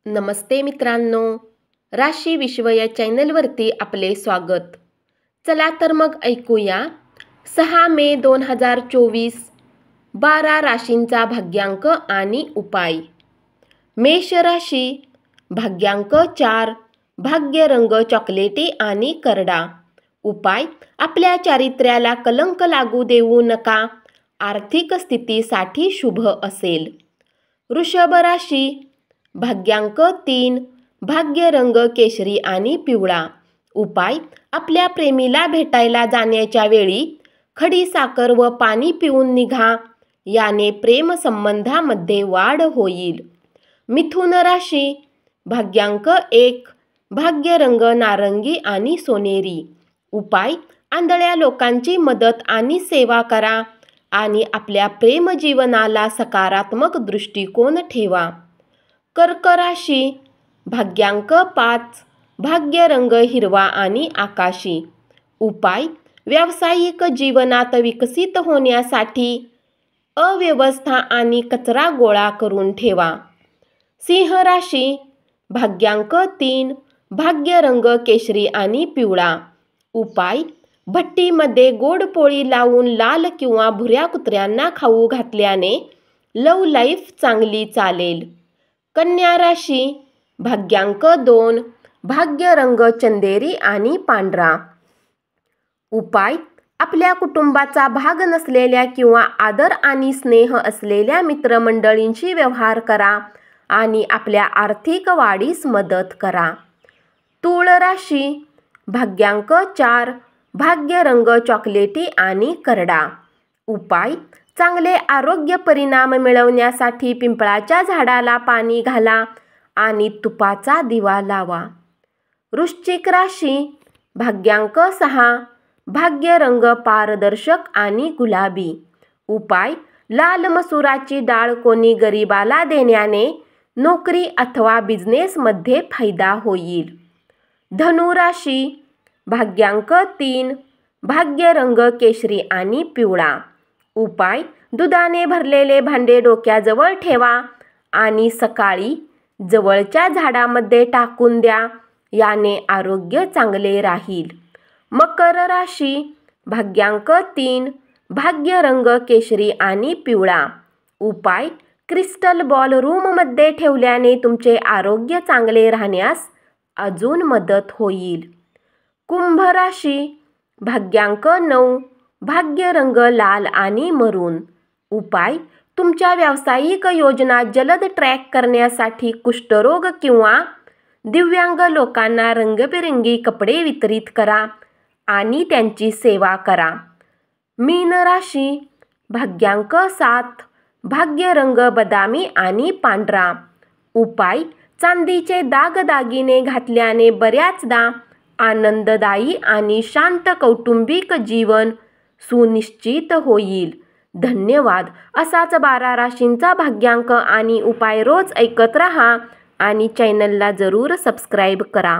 नमस्ते मित्रांनो, राशी विश्व या चॅनलवरती आपले स्वागत. चला तर मग ऐकूया 6 मे 2024 12 राशींचा भाग्यांक आणि उपाय. मेष राशी, भाग्यांक 4, भाग्य रंग चॉकलेटी आणि करडा. उपाय: आपल्या चारित्र्याला कलंक लागू देऊ नका, आर्थिक स्थितीसाठी शुभ असेल. वृषभ राशी, भाग्यांक 3, भाग्य रंग केशरी आणि पिवळा. उपाय: आपल्या प्रेमीला भेटायला जाण्याच्या वेळी खडी साखर व पाणी पिऊन निघा, याने प्रेम संबंधामध्ये वाढ होईल. मिथुन राशी, भाग्यांक 1, भाग्य रंग नारंगी आणि सोनेरी. उपाय: आंधळ्या लोकांची मदत आणि सेवा करा आणि आपल्या प्रेमजीवनाला सकारात्मक दृष्टिकोन ठेवा. कर्क राशी, भाग्यांक 5, भाग्य रंग हिरवा आणि आकाशी. उपाय: व्यावसायिक जीवनात विकसित होण्यासाठी अव्यवस्था आणि कचरा गोळा करून ठेवा. सिंह राशी, भाग्यांक 3, भाग्य रंग केशरी आणि पिवळा. उपाय: भट्टीमध्ये गोड पोळी लावून लाल किंवा भुऱ्या कुत्र्यांना खाऊ घातल्याने लव्ह लाईफ चांगली चालेल. कन्या राशी, भाग्यांक 2, भाग्य रंग चंदेरी आणि पांढरा. उपाय: आपल्या कुटुंबाचा भाग नसलेल्या किंवा आदर आणि स्नेह असलेल्या मित्रमंडळींशी व्यवहार करा आणि आपल्या आर्थिक वाढीस मदत करा. तूळ राशी, भाग्यांक 4, भाग्य रंग चॉकलेटी आणि करडा. उपाय: चांगले आरोग्य परिणाम मिळवण्यासाठी पिंपळाच्या झाडाला पाणी घाला आणि तुपाचा दिवा लावा. वृश्चिक राशी, भाग्यांक 6, भाग्य रंग पारदर्शक आणि गुलाबी. उपाय: लाल मसुराची डाळ कोणी गरिबाला देण्याने नोकरी अथवा बिझनेसमध्ये फायदा होईल. धनु राशी, भाग्यांक 3, भाग्य रंग केशरी आणि पिवळा. उपाय: दुधाने भरलेले भांडे डोक्याजवळ ठेवा आणि सकाळी जवळच्या झाडामध्ये टाकून द्या, याने आरोग्य चांगले राहील. मकर राशी, भाग्यांक 3, भाग्य रंग केशरी आणि पिवळा. उपाय: क्रिस्टल बॉल रूममध्ये ठेवल्याने तुमचे आरोग्य चांगले राहण्यास अजून मदत होईल. कुंभ राशी, भाग्यांक 9, भाग्य रंग लाल आणि मरून. उपाय: तुमच्या व्यावसायिक योजना जलद ट्रॅक करण्यासाठी कुष्ठरोग किंवा दिव्यांग लोकांना रंगीबेरंगी कपडे वितरित करा आणि त्यांची सेवा करा. मीन राशी, भाग्यांक 7, भाग्य रंग बदामी आणि पांढरा. उपाय: चांदीचे दागदागिने घातल्याने बऱ्याचदा आनंददायी आणि शांत कौटुंबिक जीवन सुनिश्चित होईल. धन्यवाद. असाच 12 राशींचा भाग्यांक आणि उपाय रोज ऐकत रहा आणि चॅनलला जरूर सबस्क्राईब करा.